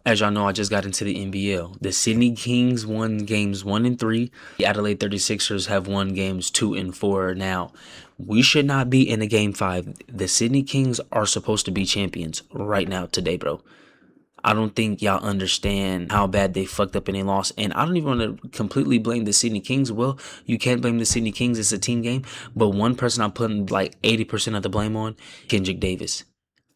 As y'all know, I just got into the NBL. The Sydney Kings won games 1 and 3. The Adelaide 36ers have won games 2 and 4. Now, we should not be in a game 5. The Sydney Kings are supposed to be champions right now today, bro. I don't think y'all understand how bad they fucked up and they lost. And I don't even want to completely blame the Sydney Kings. Well, you can't blame the Sydney Kings. It's a team game. But one person I'm putting like 80% of the blame on, Kendrick Davis.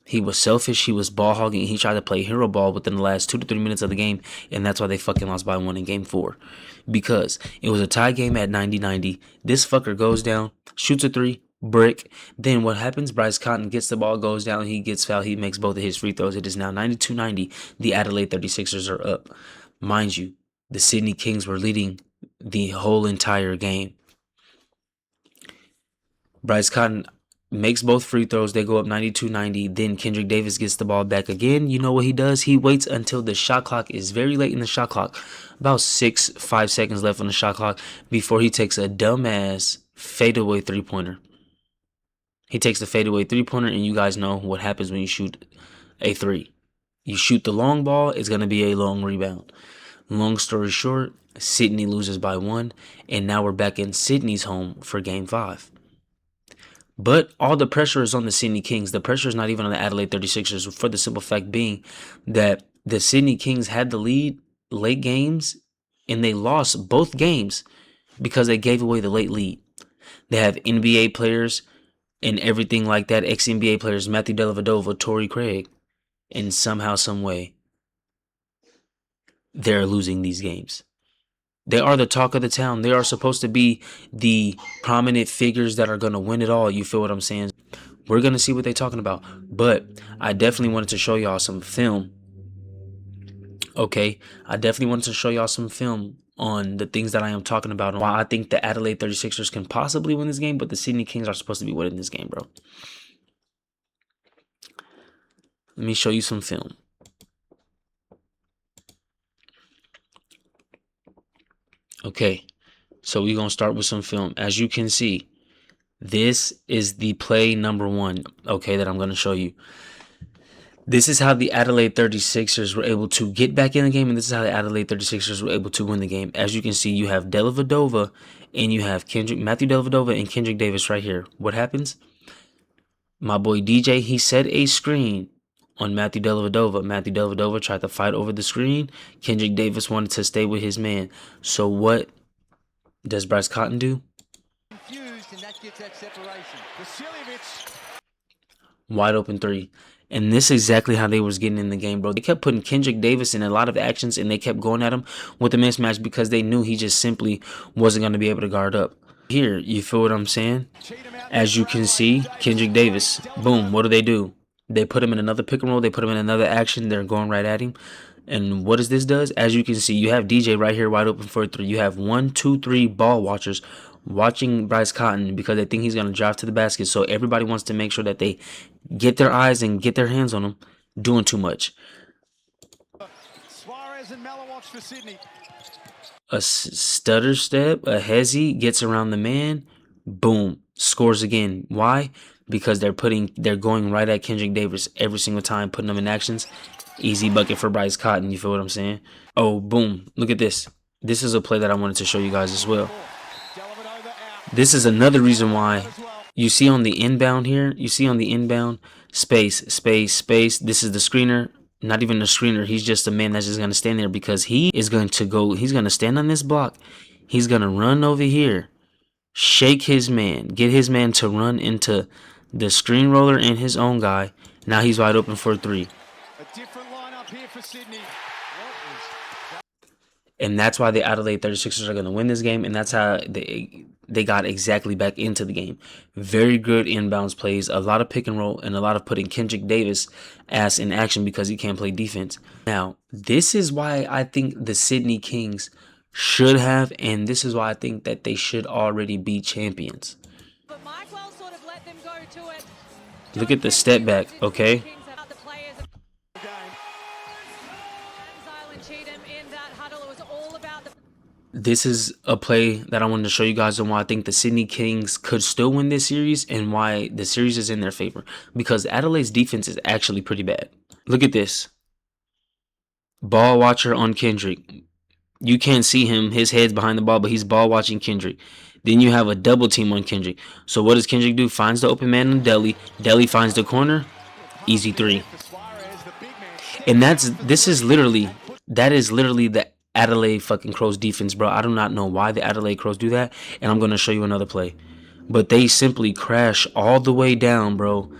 He was selfish. He was ball hogging. He tried to play hero ball within the last 2 to 3 minutes of the game. And that's why they fucking lost by 1 in game 4. Because it was a tie game at 90-90. This fucker goes down, shoots a 3, brick. Then what happens? Bryce Cotton gets the ball, goes down. He gets fouled. He makes both of his free throws. It is now 92-90. The Adelaide 36ers are up. Mind you, the Sydney Kings were leading the whole entire game. Bryce Cotton makes both free throws. They go up 92-90. Then Kendrick Davis gets the ball back again. You know what he does? He waits until the shot clock is very late in the shot clock. About 5 seconds left on the shot clock before he takes a dumbass fadeaway three-pointer. He takes the fadeaway three-pointer, and you guys know what happens when you shoot a 3. You shoot the long ball, it's going to be a long rebound. Long story short, Sydney loses by 1, and now we're back in Sydney's home for game 5. But all the pressure is on the Sydney Kings. The pressure is not even on the Adelaide 36ers, for the simple fact being that the Sydney Kings had the lead late games, and they lost both games because they gave away the late lead. They have NBA players and everything like that, ex-NBA players, Matthew Dellavedova, Torrey Craig, and somehow, some way, they're losing these games. They are the talk of the town. They are supposed to be the prominent figures that are going to win it all. You feel what I'm saying? We're going to see what they're talking about. But I definitely wanted to show y'all some film. Okay? I definitely wanted to show y'all some film on the things that I am talking about. And why I think the Adelaide 36ers can possibly win this game, but the Sydney Kings are supposed to be winning this game, bro. Let me show you some film. Okay, so we're going to start with some film. As you can see, this is the play number 1, okay, that I'm going to show you. This is how the Adelaide 36ers were able to get back in the game, and this is how the Adelaide 36ers were able to win the game. As you can see, you have Dellavedova and you have Matthew Dellavedova and Kendrick Davis right here. What happens? My boy DJ, he set a screen on Matthew Dellavedova. Matthew Dellavedova tried to fight over the screen. Kendrick Davis wanted to stay with his man. So what does Bryce Cotton do? And that gets that separation. Wide open 3. And this is exactly how they was getting in the game, bro. They kept putting Kendrick Davis in a lot of actions, and they kept going at him with the mismatch because they knew he just simply wasn't going to be able to guard up. Here, you feel what I'm saying? As you can see, Kendrick Davis, boom, what do? They put him in another pick and roll. They put him in another action. They're going right at him. And what does this does? As you can see, you have DJ right here wide open for a 3. You have 1, 2, 3 ball watchers watching Bryce Cotton because they think he's going to drive to the basket. So everybody wants to make sure that they get their eyes and get their hands on him doing too much. Suarez and Malawatch for Sydney. A stutter step, a hezzy gets around the man, boom, scores again. Why? Because they're going right at Kendrick Davis every single time, putting them in actions. Easy bucket for Bryce Cotton, you feel what I'm saying? Oh, boom, look at this. This is a play that I wanted to show you guys as well. This is another reason why you see on the inbound here, space. This is the screener. Not even the screener. He's just a man that's just going to stand there because he's going to stand on this block. He's going to run over here, shake his man, get his man to run into the screen roller and his own guy. Now he's wide open for a 3. A different lineup here for Sydney. And that's why the Adelaide 36ers are going to win this game, and that's how they got exactly back into the game. Very good inbounds plays, a lot of pick and roll, and a lot of putting Kendrick Davis ass in action because he can't play defense. Now, this is why I think the Sydney Kings should have, and this is why I think that they should already be champions. But Michael sort of let them go to it. Look at the step back, okay? This is a play that I wanted to show you guys on why I think the Sydney Kings could still win this series and why the series is in their favor. Because Adelaide's defense is actually pretty bad. Look at this. Ball watcher on Kendrick. You can't see him. His head's behind the ball, but he's ball watching Kendrick. Then you have a double team on Kendrick. So what does Kendrick do? Finds the open man in Delhi. Delhi finds the corner. Easy three. And that is literally the Adelaide fucking Crows defense, bro. I do not know why the Adelaide Crows do that. And I'm going to show you another play. But they simply crash all the way down, bro.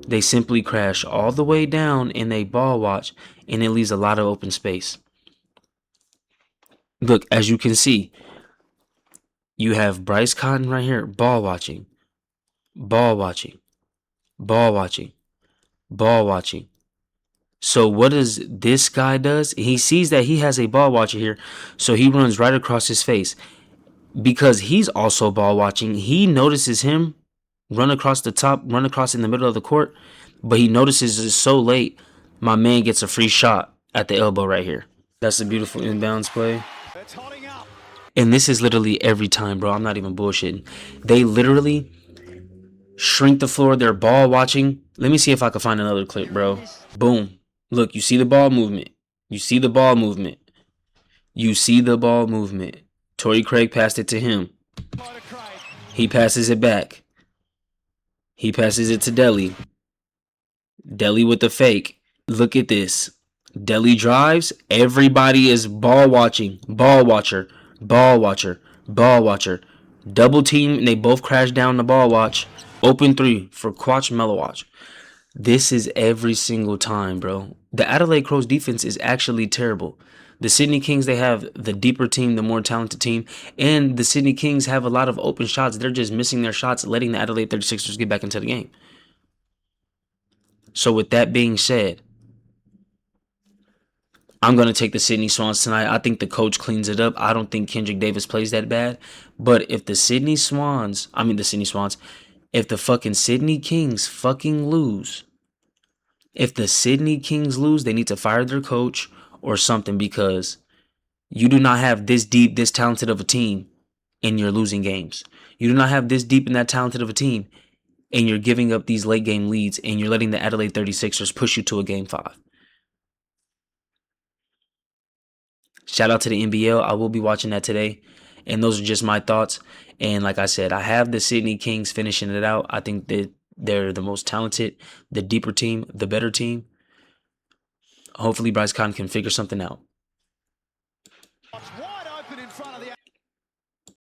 They simply crash all the way down and they ball watch, and it leaves a lot of open space. Look, as you can see, you have Bryce Cotton right here, ball watching, ball watching, ball watching, ball watching. So what does this guy does? He sees that he has a ball watcher here, so he runs right across his face. Because he's also ball watching, he notices him run across the top, run across in the middle of the court, but he notices it's so late, my man gets a free shot at the elbow right here. That's a beautiful inbounds play. And this is literally every time, bro. I'm not even bullshitting. They literally shrink the floor. They're ball watching. Let me see if I can find another clip, bro. Boom. Look, you see the ball movement. You see the ball movement. You see the ball movement. Torrey Craig passed it to him. He passes it back. He passes it to Delhi. Delhi with the fake. Look at this. Delhi drives. Everybody is ball watching. Ball watcher. Ball watcher. Ball watcher. Double team, and they both crash down the ball watch. Open three for Quach Mellowatch. This is every single time, bro. The Adelaide Crows defense is actually terrible. The Sydney Kings, they have the deeper team, the more talented team, and the Sydney Kings have a lot of open shots. They're just missing their shots, letting the Adelaide 36ers get back into the game. So with that being said, I'm going to take the Sydney Swans tonight. I think the coach cleans it up. I don't think Kendrick Davis plays that bad. But if the if the fucking Sydney Kings fucking lose, if the Sydney Kings lose, they need to fire their coach or something, because you do not have this deep, this talented of a team, and you're losing games. You do not have this deep and that talented of a team, and you're giving up these late game leads, and you're letting the Adelaide 36ers push you to a game 5. Shout out to the NBL. I will be watching that today. And those are just my thoughts. And like I said, I have the Sydney Kings finishing it out. I think that they're the most talented, the deeper team, the better team. Hopefully Bryce Cotton can figure something out.